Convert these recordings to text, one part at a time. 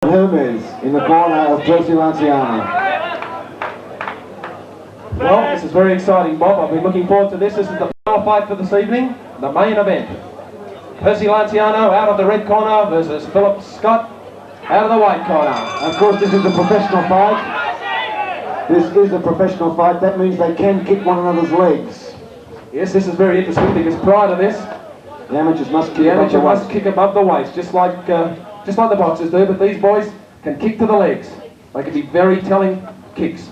Hermes in the corner of Percy Lanciana. Well, this is very exciting, Bob. I've been looking forward to this. This is the final fight for this evening, the main event. Percy Lanciana out of the red corner versus Philip Scott out of the white corner. Of course, this is a professional fight. This is a professional fight. That means they can kick one another's legs. Yes, this is very interesting because prior to this, the amateurs must kick above the waist, just like the boxers do, but these boys can kick to the legs. They can be very telling kicks.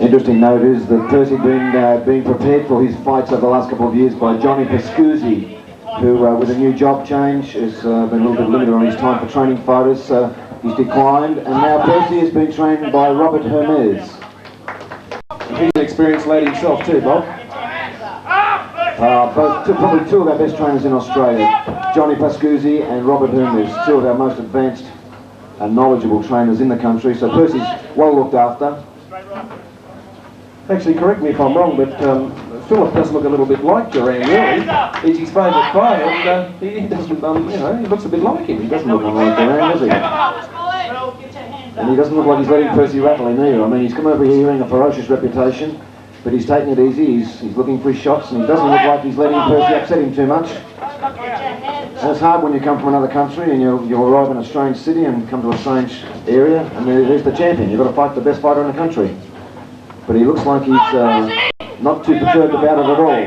Interesting note is that Percy being prepared for his fights over the last couple of years by Johnny Pascuzzi, who with a new job change has been a little bit limited on his time for training fighters. He's declined, and now Percy has been trained by Robert Hermes. He's an experienced lad himself too, Bob. Probably two of our best trainers in Australia, Johnny Pascuzzi and Robert Hermes, two of our most advanced and knowledgeable trainers in the country. So Percy's well looked after. Actually, correct me if I'm wrong, but Philip does look a little bit like Duran, really. He's his favourite fighter, and he doesn't, he looks a bit like him. He doesn't look like Duran, does he? And he doesn't look like he's letting Percy rattle him either. I mean, he's come over here having a ferocious reputation, but he's taking it easy. He's looking for his shots, and he doesn't look like he's letting Percy upset him too much. And it's hard when you come from another country and you arrive in a strange city and come to a strange area, and there's the champion. You've got to fight the best fighter in the country. But he looks like he's not too perturbed about it at all.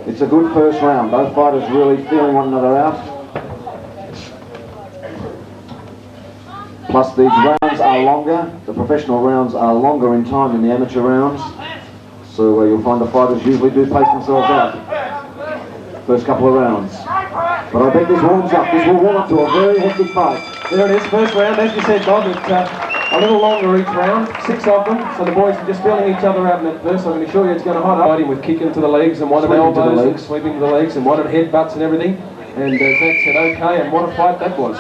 It's a good first round. Both fighters really feeling one another out. Plus these rounds are longer. The professional rounds are longer in time than the amateur rounds. So you'll find the fighters usually do pace themselves out first couple of rounds. But I bet this warms up. This will warm up to a very hectic fight. There it is, first round. As you said, Bob, it's a little longer each round, 6 of them, so the boys are just feeling each other out in at first. So I can assure you it's going to hot up. Fighting with kicking to the legs and one at elbows and sweeping to the legs and one at headbutts and everything. And Zach said okay, and what a fight that was.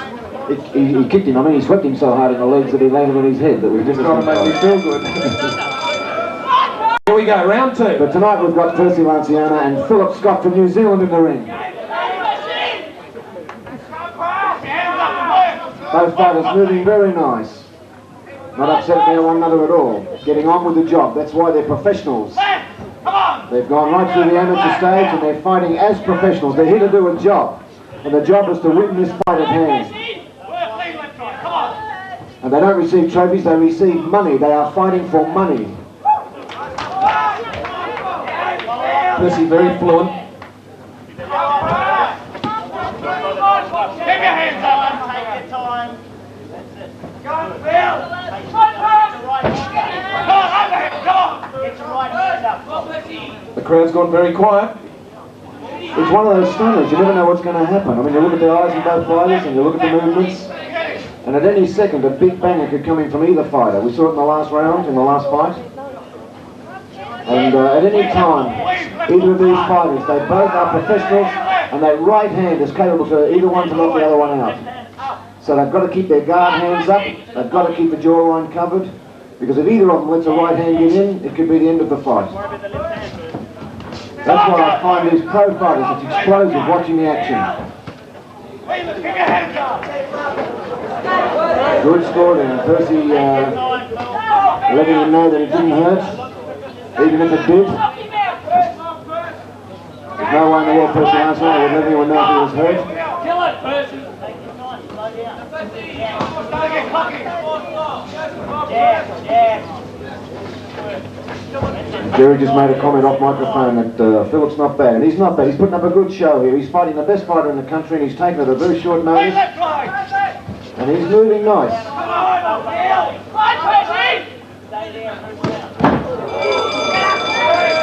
He kicked him. I mean, he swept him so hard in the legs that he landed on his head. That was just trying to make me feel good. Here we go, round 2. But tonight we've got Percy Lanciana and Philip Scott from New Zealand in the ring. Both fighters moving very nice. Not upsetting one another at all. Getting on with the job. That's why they're professionals. They've gone right through the amateur stage and they're fighting as professionals. They're here to do a job. And the job is to win this fight at hand. And they don't receive trophies, they receive money. They are fighting for money. Percy very fluent. Keep your hands up. Take your time. Go, Phil. The crowd's gone very quiet. It's one of those stunners. You never know what's going to happen. I mean, you look at the eyes of both fighters and you look at the movements. And at any second, a big banger could come in from either fighter. We saw it in the last round, in the last fight. And at any time, either of these fighters, they both are professionals, and their right hand is capable to either one to knock the other one out. So they've got to keep their guard hands up, they've got to keep the jawline covered, because if either of them lets a right hand get in, it could be the end of the fight. That's why I find these pro fighters, it's explosive watching the action. Good score there. Percy letting him know that it didn't hurt, even if it did. There's no way in the world Percy Lanciana would let anyone know if he was hurt. Kill it, Percy. Jerry just made a comment off microphone that Philip's not bad, and he's not bad. He's putting up a good show here. He's fighting the best fighter in the country, and he's taken it at a very short notice. And he's moving nice.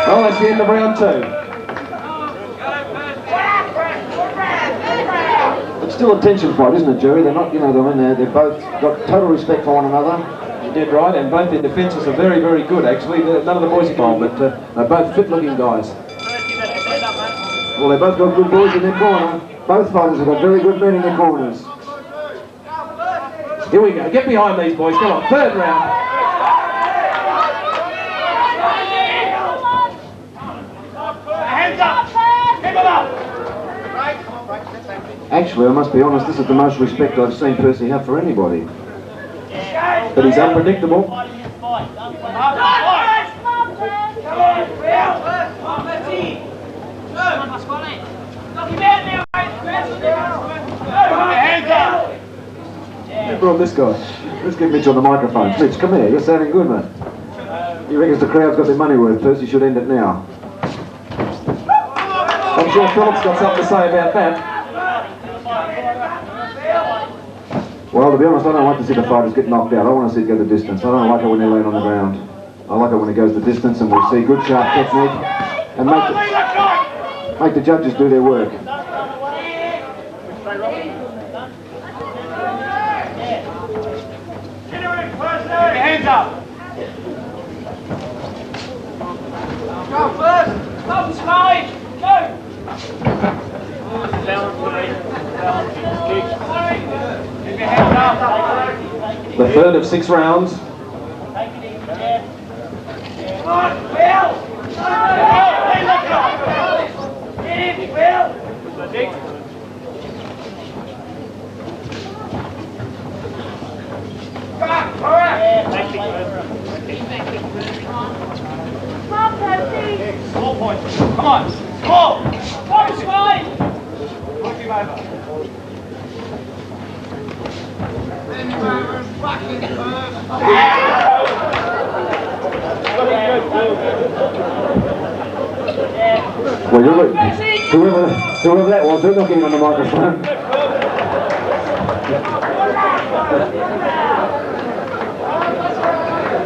Well, that's the end of round 2. It's still a tension fight, isn't it, Jerry? They're not, they've both got total respect for one another. You did right, and both their defences are very, very good, actually. None of the boys are gone, but they're both fit-looking guys. Well, they both got good boys in their corner. Both fighters have got very good men in the corners. Here we go. Get behind these boys. Come on. Third round. Hands up! Keep them up! Actually, I must be honest, this is the most respect I've seen Percy have for anybody. But he's unpredictable. Who brought this guy? Let's get Mitch on the microphone. Mitch, come here. You're sounding good, man. He reckons the crowd's got their money worth. Percy should end it now. I'm sure Philip's got something to say about that. Well, to be honest, I don't like to see the fighters get knocked out. I want to see it go the distance. I don't like it when they land on the ground. I like it when it goes the distance and we see good sharp technique and make the judges do their work. Hands up! Go first! Go slide! Go! Keep your hands up! The third of 6 rounds. Come on, Bill! Get in, Bill! Come on, all right! Small points. Come on. Small. Push him over. Well, whoever that was, they're not getting on the microphone.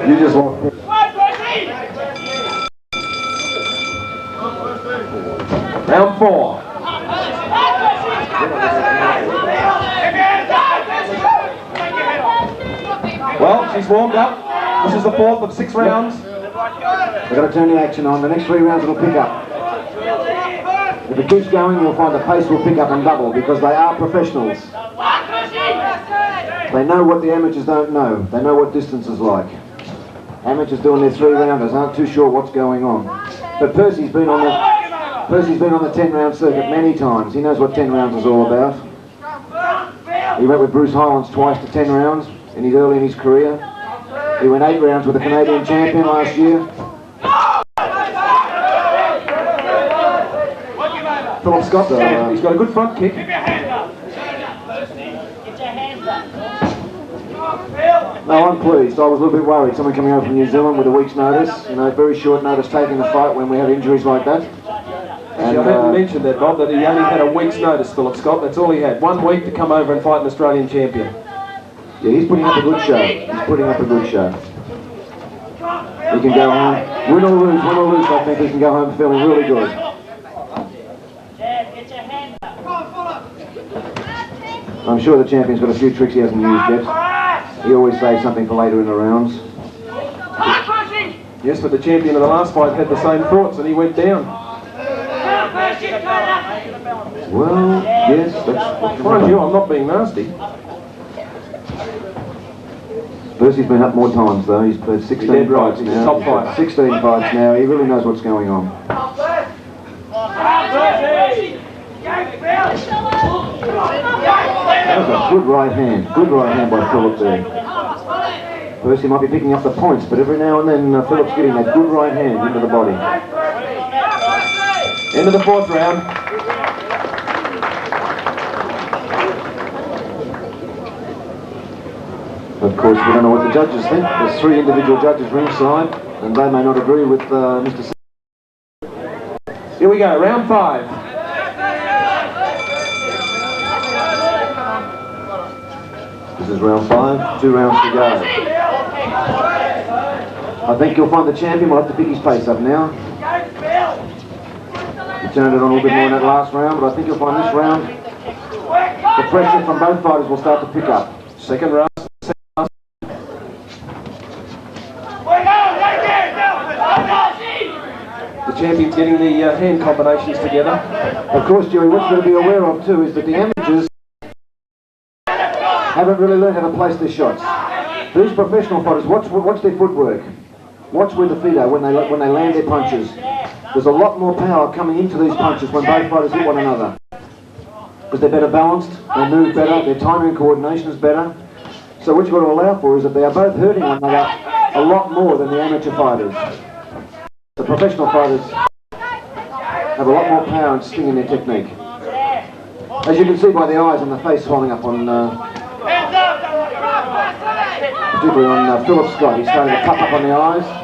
You just walked. Round 4. Well, she's warmed up. This is the 4th of 6 rounds. We've got to turn the action on. The next 3 rounds it'll pick up. If it keeps going, you'll find the pace will pick up and double because they are professionals. They know what the amateurs don't know. They know what distance is like. Amateurs doing their 3-rounders aren't too sure what's going on. But Percy's been on the 10-round circuit many times. He knows what 10 rounds is all about. He went with Bruce Highlands twice to 10 rounds early in his career. He went 8 rounds with the Canadian champion last year. Philip Scott, he's got a good front kick. Keep your hands up. Get your hands up. No, I'm pleased. I was a little bit worried. Someone coming over from New Zealand with a week's notice. You know, very short notice taking the fight when we have injuries like that. Actually, I didn't mention that, Bob, that he only had a week's notice, Philip Scott. That's all he had. 1 week to come over and fight an Australian champion. Yeah, he's putting up a good show. He's putting up a good show. He can go home. Win or lose, I think he can go home feeling really good. I'm sure the champion's got a few tricks he hasn't used yet. He always saves something for later in the rounds. Yes, but the champion of the last fight had the same thoughts and he went down. Well, yes, that's... Mind you, I'm not being nasty. Percy's been up more times though. He's played 16 fights now. Top fight. 16 fights now. He really knows what's going on. That was a good right hand. Good right hand by Philip there. Percy might be picking up the points, but every now and then Philip's getting that good right hand into the body. End of the 4th round. Of course, we don't know what the judges think. There's 3 individual judges ringside, and they may not agree with Mr. Here we go, round 5. This is round 5, 2 rounds to go. I think you'll find the champion will have to pick his pace up now. He turned it on a little bit more in that last round, but I think you'll find this round, the pressure from both fighters will start to pick up. Second round. The champion's getting the hand combinations together. Of course, Jerry, what you've got to be aware of too is that the amateurs haven't really learned how to place their shots. These professional fighters, watch their footwork. Watch where the feet are when they land their punches. There's a lot more power coming into these punches when both fighters hit one another. Because they're better balanced, they move better, their timing and coordination is better. So what you've got to allow for is that they are both hurting one another a lot more than the amateur fighters. The professional fighters have a lot more power and sting in their technique. As you can see by the eyes and the face swelling up on, particularly on Philip Scott, he's starting to puff up on the eyes.